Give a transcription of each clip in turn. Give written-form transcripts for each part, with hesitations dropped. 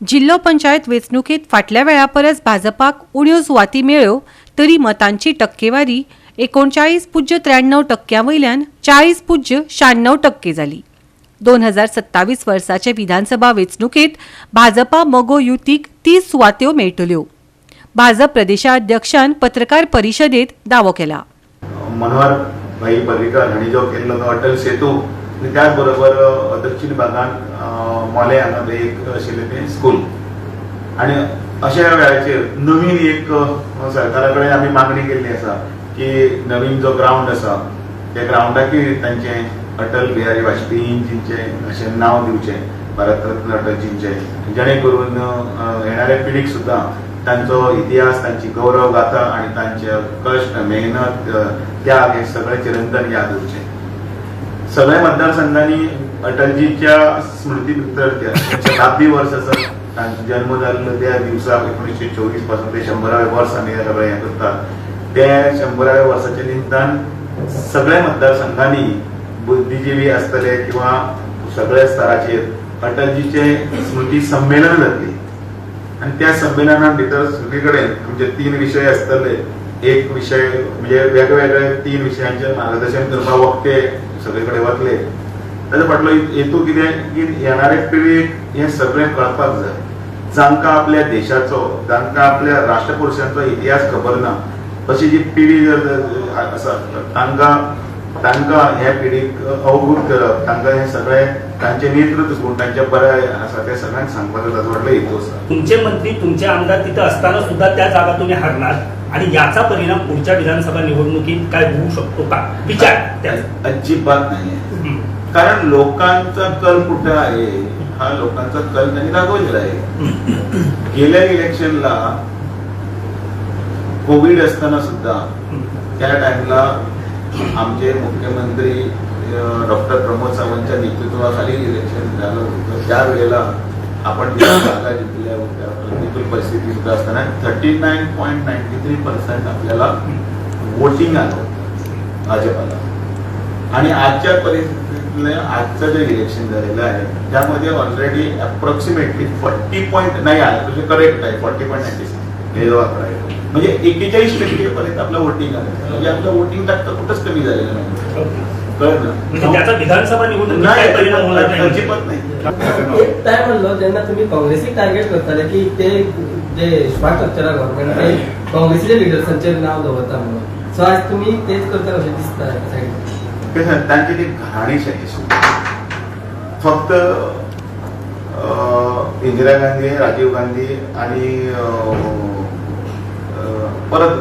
जिल्लो पंचायत वेंचणुकेत फाटल्या वेळा परस भाजपाक उण्यो सुवाती मेळ्ळ्यो तरी मतांची टक्केवारी 39.93% वयल्यान 40.96% जाली। 2027 वर्साचे विधानसभा वेंचणुकेत भाजपा मगो युतीक 30 सुवात्यो मेळटल्यो। भाजप प्रदेशाध्यक्षान पत्रकार परिशदेत दावो केला। मनोहर भाई पर्रीकर हांणी जो केल्लो तो अटल सेतू आनी त्याच बरोबर दक्षिण भागात मोले हांगा एक आशिल्लें तें स्कूल आनी अशा वेळाचेर नवीन एक सरकारा कडेन आमी मागणी केल्ली आसा की नवीन जो ग्राउंड आसा त्या ग्राउंडाकी तांचे अटल बिहारी वाजपेयींचें अशें नांव दिवचें, भारतरत्न अटलजींचें, जेणे करून येणाऱ्या पिढीक सुद्दां तांचो इतिहास, तांची गौरव गाथा आनी तांचे कश्ट, मेहनत, त्याग हे सगळे चिरंतन याद उरचे। सगळ्या मतदारसंघांनी अटलजीच्या स्मृती भितर 10 वर्स आसा तांचो जन्म जाल्लो त्या दिवसा 1924 पासून ते 100वें वर्स आमी सगळे हें करतात। त्या 100व्या वर्साच्या निमतान सगळ्या मतदारसंघांनी बुद्धिजीवी आसतले किंवा सगळ्या स्तराचेर अटलजीचे स्मृती संमेलन जातली आणि त्या संमेलना भितर सगळीकडे म्हणजे 3 विषय आसतले। एक विषय म्हणजे वेगवेगळे 3 विशयांचेर मार्गदर्शन करपाक वक्ते सगळीकडे वतले। ताचे फाटलो हेतू कितें की येणाऱ्या पिढीक हें सगळें कळपाक जाय। जांकां आपल्या देशाचो, जांकां आपल्या राष्ट्रपुरुशांचो इतिहास खबर ना अशी जी पिढी जर आसा तांकां ह्या पिढीक अवगत करप, तांकां हें सगळें तांचे नेतृत्व गुण तांचे बरें आसा ते सगळ्यांक सांगपाचो ताचो व्हडलो हेतू आसा। तुमचे मंत्री, तुमचे आमदार तिथे असताना सुद्धा त्या जागा तुम्ही हारणार आणि याचा परिणाम पुढच्या विधानसभा निवडणुकीत काय होऊ शकतो का? विचार अजिबात नाहीये, कारण लोकांचा कल कुठे आहे हा लोकांचा कल त्यांनी दाखवलेला आहे। गेल्या इलेक्शनला कोविड असताना सुद्धा त्या टाइमला आमचे मुख्यमंत्री डॉक्टर प्रमोद सावंतच्या नेतृत्वाखाली इलेक्शन झालं होतं। त्यावेळेला आपण जागा जिंकल्या होत्या, प्रतिकूल परिस्थिती सुद्धा असताना 39.93% आपल्याला वोटिंग आलं होतं भाजपाला। आणि आजच्या परिस्थितीतले आजचं जे इलेक्शन झालेलं आहे त्यामध्ये ऑलरेडी अप्रॉक्सिमेटली 40 नाही आलं, म्हणजे करेक्ट आहे 40.96 हे जो आकडा आहे, म्हणजे 41% पर्यंत आपलं वोटिंग आलं। म्हणजे आपलं वोटिंग टक्का कुठंच कमी झालेलं नाही, कळलं ना? त्याचा विधानसभा निवडणुकीत काय परिणाम होणार नाही अजिबात नाही। एक काय म्हणलं ज्यांना तुम्ही काँग्रेसीक टार्गेट करताले की ते जे इन्फ्रास्ट्रक्चरा गव्हर्नमेंट ते काँग्रेसीचे लिडर्सांचे नाव दवरता म्हणून, सो आज तुम्ही तेच करता कशें दिसता? त्यांची ती घराणीशाही फक्त इंदिरा गांधी, राजीव गांधी आणि परत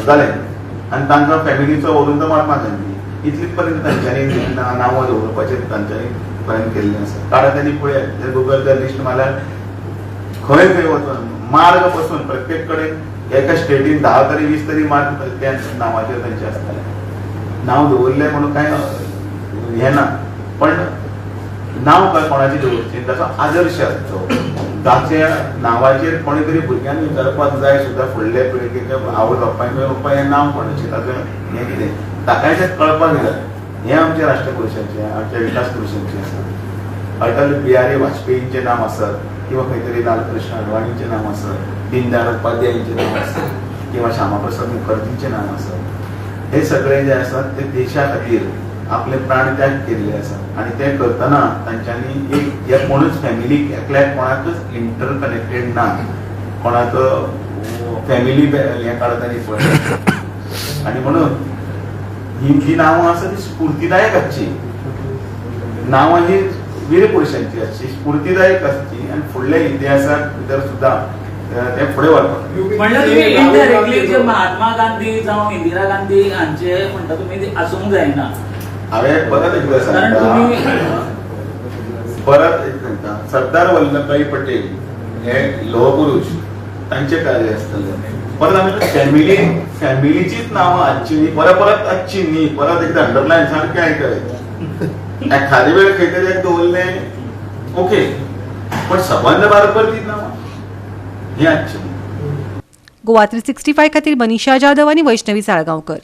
जाले आणि तांकां फॅमिलीचो वरून तो महात्मा गांधी इतलीच पर्यंत तांच्यांनी नांवां दवरपाचेर तांच्यांनी पर्यंत केल्लें आसा। कारण त्यांनी पळयात गुगल जर लिस्ट मारल्यार खंय खंय वचून मार्ग पासून प्रत्येक कडेन एका स्टेटीन 10 तरी 20 तरी मार्ग त्या नांवाचेर तांचे आसताले। नांव दवरलें म्हणून काय हें ना, पण नांव काय कोणाचें दवरचें ताचो आदर्श आसचो, ताच्या नांवाचेर कोणी तरी भुरग्यांनी विचारपाक जाय सुद्दां फुडले पिळगेक आवय बापाय हें नांव कोणाचें, ताचें हें कितें ताकाय तें कळपाक जाय। हें आमच्या राष्ट्रपुरुशांचें, आमच्या विकास पुरुशांचें आसा। अटल बिहारी वाजपेयींचें नांव आसत किंवा खंय तरी लालकृष्ण अडवाणींचें नांव आसत, दीनदयाळ उपाध्यायांचें नांव आसत किंवा श्यामाप्रसाद मुखर्जींचें नांव आसत। हे सगळे जे आसात ते देशा खातीर आपले प्राण त्याग केल्ले आसा आणि ते करतना तांच्यांनी एक या कोणूच फॅमिलीक एकल्याक कोणाकच इंटरकनेक्टेड ना, कोणाचो फॅमिली हें काढतानी पळय। आणि म्हणून ही जी नांवां आसा ती स्फूर्तीदायक आसची, नांवां ही वीर पुरुशांची आसची, स्फूर्तीदायक आसची आणि फुडल्या इतिहासाक भितर सुद्दां ते फुडें वरपाक। म्हणल्यार तुम्ही इनडायरेक्टली जे महात्मा गांधी जावं इंदिरा गांधी हांचे म्हणटा तुमी आसूंक जायना। हांवें परत एकदां सांगता, परत एक सांगता, सरदार वल्लभभाई पटेल हे लोहपुरुष तांचे कार्य आसतलें। परत आमी फॅमिलीचीच नांवां हाडची न्ही, परत हाडची न्ही, परत एकदां अंडरलायन सारकें आयकय। एखादे वेळ खंय तरी दवरलें ओके, पण सबंद बरोबर ती नांवां ही हाडची। गोवा 365 खातीर मनीषा जाधव आनी वैष्णवी साळगांवकर।